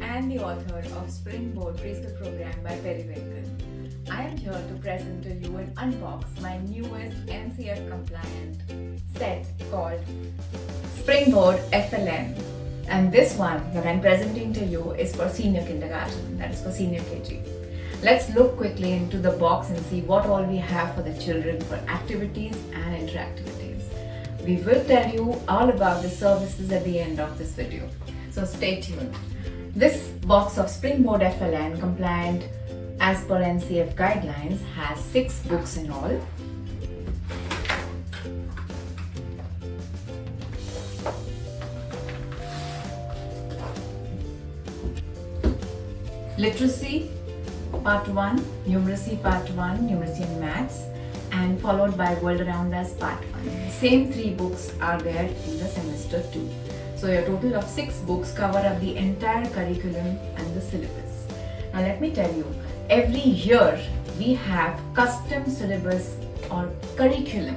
and the author of SpringBoard Preschool Program by Pvt. I am here to present to you and unbox my newest NCF compliant set called SpringBoard FLN. And this one that I am presenting to you is for senior kindergarten, that is for senior KG. Let's look quickly into the box and see what all we have for the children for activities and interactivities. We will tell you all about the services at the end of this video, so stay tuned. This box of SpringBoard FLN compliant as per NCF guidelines has 6 books in all. Literacy Part 1, Numeracy Part 1, Numeracy and Maths, and followed by World Around Us Part 1. Same 3 books are there in the semester 2. So a total of 6 books cover up the entire curriculum and the syllabus. Now let me tell you, every year we have custom syllabus or curriculum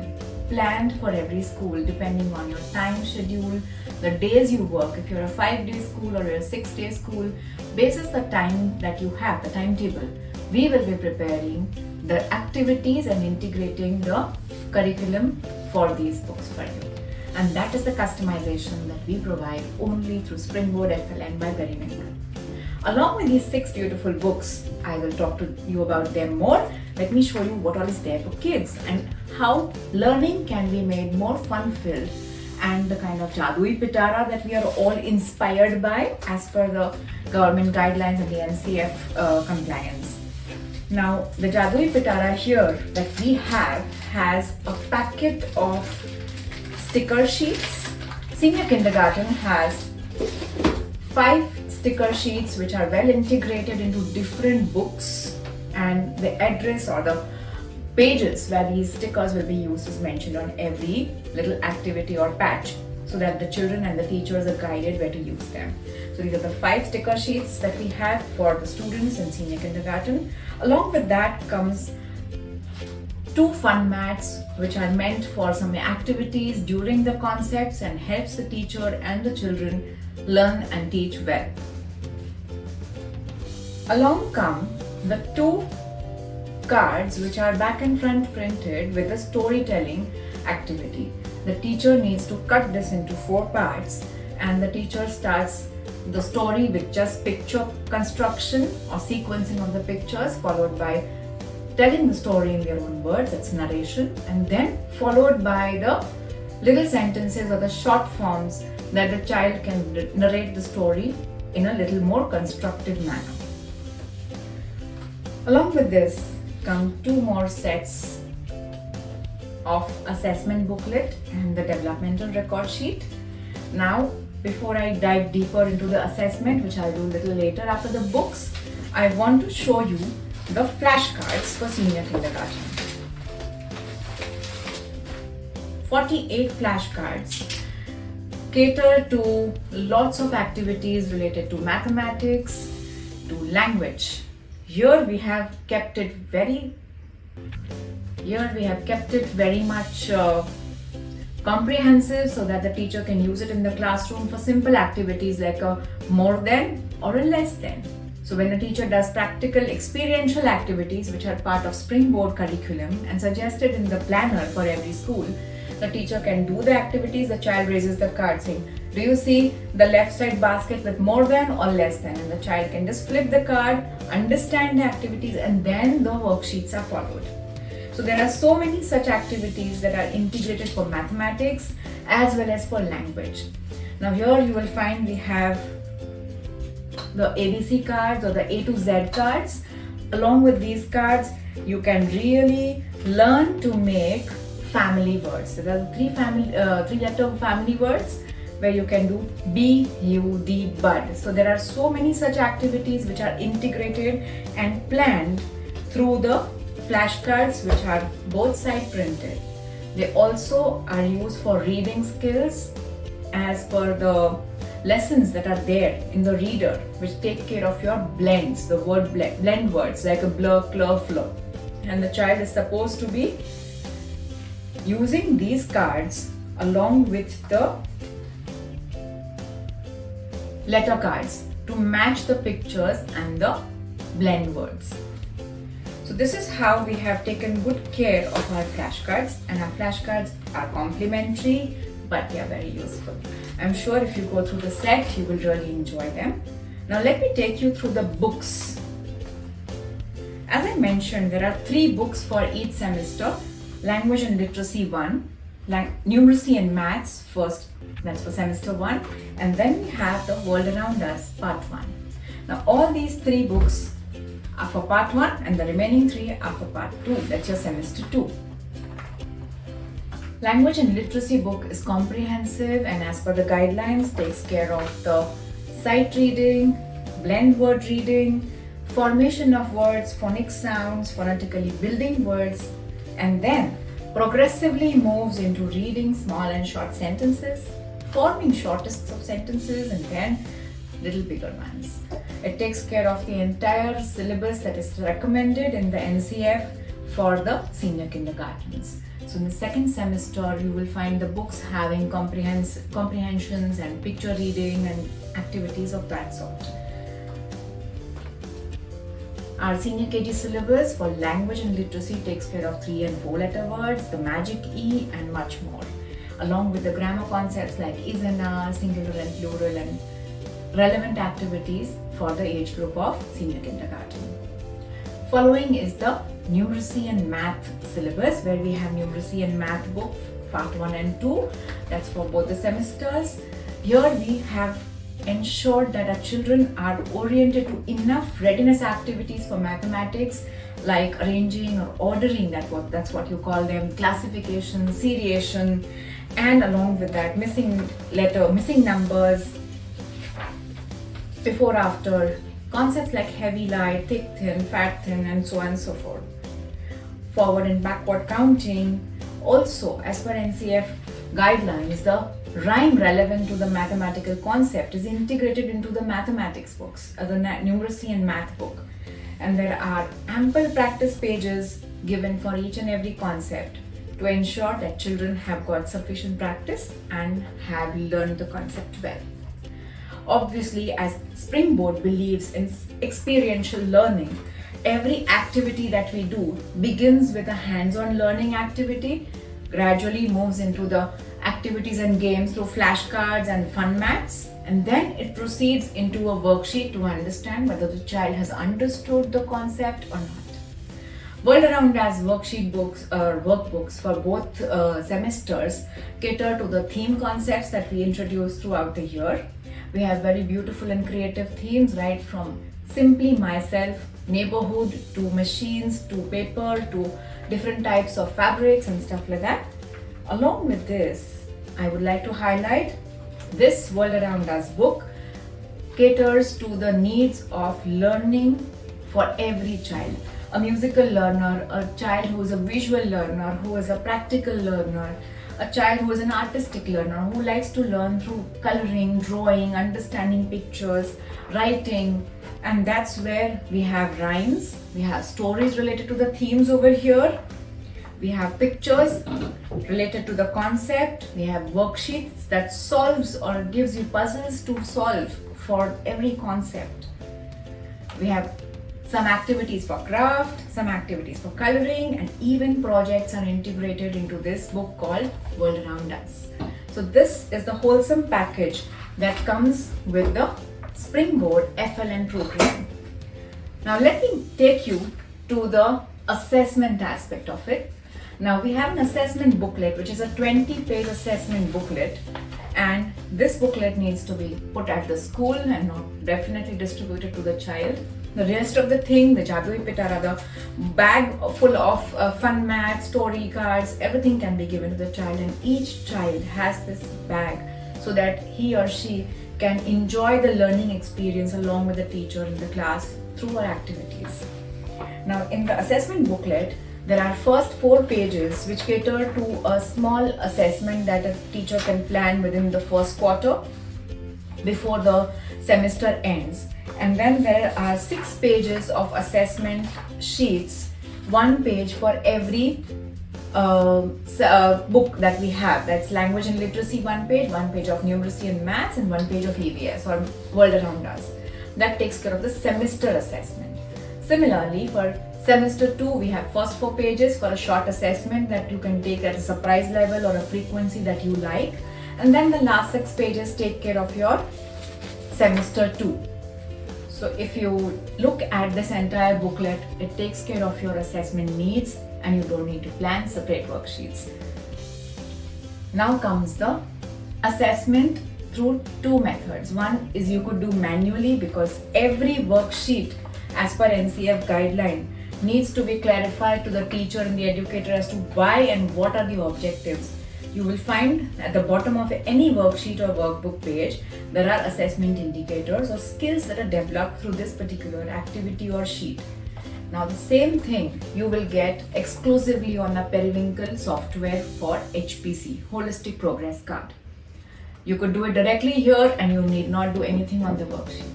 planned for every school depending on your time schedule, the days you work. If you're a 5-day school or you're a 6-day school, basis the time that you have, the timetable, we will be preparing the activities and integrating the curriculum for these books for you. And that is the customization that we provide only through SpringBoard FLN by Pvt. Along with these 6 beautiful books, I will talk to you about them more. Let me show you what all is there for kids and how learning can be made more fun-filled, and the kind of Jadui Pitara that we are all inspired by as per the government guidelines and the NCF compliance. Now, the Jadui Pitara here that we have has a packet of sticker sheets. Senior kindergarten has 5 sticker sheets which are well integrated into different books, and the address or the pages where these stickers will be used is mentioned on every little activity or patch, so that the children and the teachers are guided where to use them. So these are the 5 sticker sheets that we have for the students in senior kindergarten. Along with that comes 2 fun mats which are meant for some activities during the concepts and helps the teacher and the children learn and teach well. Along come the 2 cards which are back and front printed with a storytelling activity. The teacher needs to cut this into 4 parts, and the teacher starts the story with just picture construction or sequencing of the pictures, followed by telling the story in their own words, that's narration, and then followed by the little sentences or the short forms that the child can narrate the story in a little more constructive manner. Along with this come 2 more sets of assessment booklet and the developmental record sheet. Now, before I dive deeper into the assessment, which I'll do a little later after the books, I want to show you the flashcards for senior kindergarten. 48 flashcards cater to lots of activities related to mathematics, to language. Here we have kept it very much comprehensive, so that the teacher can use it in the classroom for simple activities like a more than or a less than. So when the teacher does practical experiential activities which are part of SpringBoard curriculum and suggested in the planner for every school, the teacher can do the activities, the child raises the card saying, do you see the left side basket with more than or less than? And the child can just flip the card, understand the activities, and then the worksheets are followed. So there are so many such activities that are integrated for mathematics as well as for language. Now here you will find we have the ABC cards or the A to Z cards. Along with these cards, you can really learn to make family words. There are 3 letter family words where you can do B, U, D, bud. So there are so many such activities which are integrated and planned through the flashcards, which are both side printed. They also are used for reading skills as per the lessons that are there in the reader, which take care of your blends, the word blend words like a blur, clur, flow. And the child is supposed to be using these cards along with the letter cards to to match the pictures and the blend words. So this is how we have taken good care of our flashcards, and our flashcards are complimentary but they are very useful. I'm sure if you go through the set you will really enjoy them. Now let me take you through the books. As I mentioned, there are 3 books for each semester. Language and Literacy 1, Numeracy and Maths first, that's for semester 1, and then we have the World Around Us part 1. Now all these 3 books are for part 1 and the remaining 3 are for part 2, that's your semester 2. Language and Literacy book is comprehensive and as per the guidelines takes care of the sight reading, blend word reading, formation of words, phonic sounds, phonetically building words, and then progressively moves into reading small and short sentences, forming shortest of sentences, and then little bigger ones. It takes care of the entire syllabus that is recommended in the NCF for the senior kindergartens. So in the second semester, you will find the books having comprehensions and picture reading and activities of that sort. Our senior KG syllabus for language and literacy takes care of 3 and 4 letter words, the magic E, and much more, along with the grammar concepts like is and are, singular and plural, and relevant activities for the age group of senior kindergarten. Following is the Numeracy and Math syllabus, where we have Numeracy and Math book part 1 and 2, that's for both the semesters. Here we have ensured that our children are oriented to enough readiness activities for mathematics like arranging or ordering, that's what you call them, classification, seriation, and along with that missing numbers, before after, concepts like heavy light, thick thin, fat thin, and so on and so forth. Forward and backward counting. Also, as per NCF guidelines, the rhyme relevant to the mathematical concept is integrated into the mathematics books, the Numeracy and Math book. And there are ample practice pages given for each and every concept to ensure that children have got sufficient practice and have learned the concept well. Obviously, as SpringBoard believes in experiential learning, every activity that we do begins with a hands-on learning activity, gradually moves into the activities and games through flashcards and fun mats, and then it proceeds into a worksheet to understand whether the child has understood the concept or not. World Around Us worksheet books or workbooks for both semesters cater to the theme concepts that we introduce throughout the year. We have very beautiful and creative themes, right from simply myself, neighborhood, to machines, to paper, to different types of fabrics and stuff like that. Along with this, I would like to highlight this World Around Us book caters to the needs of learning for every child. A musical learner, a child who is a visual learner, who is a practical learner, a child who is an artistic learner, who likes to learn through coloring, drawing, understanding pictures, writing, and that's where we have rhymes, we have stories related to the themes over here, we have pictures related to the concept, we have worksheets that solves or gives you puzzles to solve for every concept. We have some activities for craft, some activities for coloring, and even projects are integrated into this book called World Around Us. So this is the wholesome package that comes with the SpringBoard FLN program. Now let me take you to the assessment aspect of it. Now we have an assessment booklet, which is a 20-page assessment booklet, and this booklet needs to be put at the school and not definitely distributed to the child. The rest of the thing, the Jadui Pitara, the bag full of fun math, story cards, everything can be given to the child, and each child has this bag so that he or she can enjoy the learning experience along with the teacher in the class through our activities. Now in the assessment booklet, there are first 4 pages which cater to a small assessment that a teacher can plan within the first quarter before the semester ends. And then there are 6 pages of assessment sheets, 1 page for every book that we have. That's language and literacy 1 page of numeracy and maths, and 1 page of EVS or World Around Us. that takes care of the semester assessment. Similarly, for semester 2, we have first 4 pages for a short assessment that you can take at a surprise level or a frequency that you like. And then the last 6 pages take care of your semester 2. So if you look at this entire booklet, it takes care of your assessment needs and you don't need to plan separate worksheets. Now comes the assessment through 2 methods. One is you could do manually, because every worksheet as per NCF guideline needs to be clarified to the teacher and the educator as to why and what are the objectives. You will find at the bottom of any worksheet or workbook page, there are assessment indicators or skills that are developed through this particular activity or sheet. Now the same thing you will get exclusively on a Periwinkle software for HPC, Holistic Progress Card. You could do it directly here and you need not do anything on the worksheet.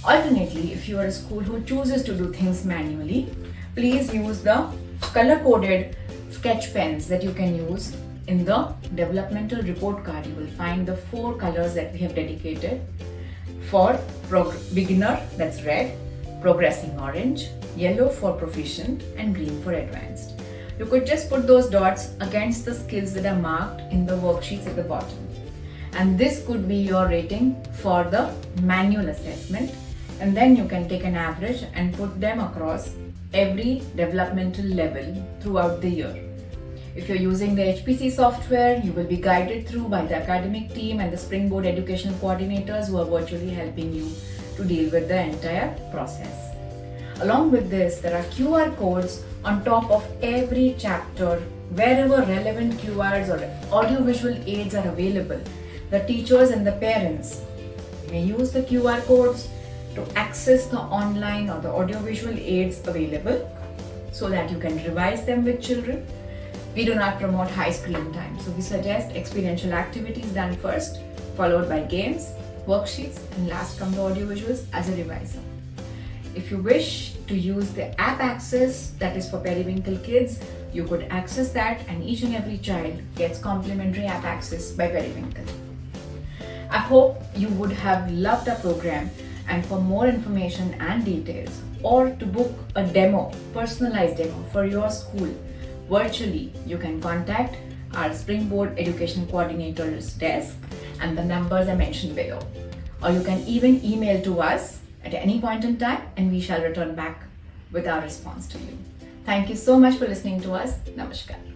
Alternately, if you are a school who chooses to do things manually, please use the color-coded sketch pens that you can use. In the developmental report card, you will find the 4 colors that we have dedicated. For beginner, that's red, progressing orange, yellow for proficient, and green for advanced. You could just put those dots against the skills that are marked in the worksheets at the bottom. And this could be your rating for the manual assessment. And then you can take an average and put them across every developmental level throughout the year. If you're using the HPC software, you will be guided through by the academic team and the SpringBoard educational coordinators who are virtually helping you to deal with the entire process. Along with this, there are QR codes on top of every chapter. Wherever relevant QRs or audiovisual aids are available, the teachers and the parents may use the QR codes to access the online or the audiovisual aids available so that you can revise them with children. We do not promote high screen time, so we suggest experiential activities done first, followed by games, worksheets, and last come the audiovisuals as a reviser. If you wish to use the app access that is for Periwinkle kids, you could access that and each and every child gets complimentary app access by Periwinkle. I hope you would have loved our program, and for more information and details or to book a demo, personalized demo for your school virtually, you can contact our SpringBoard Education Coordinator's desk and the numbers are mentioned below. Or you can even email to us at any point in time and we shall return back with our response to you. Thank you so much for listening to us. Namaskar.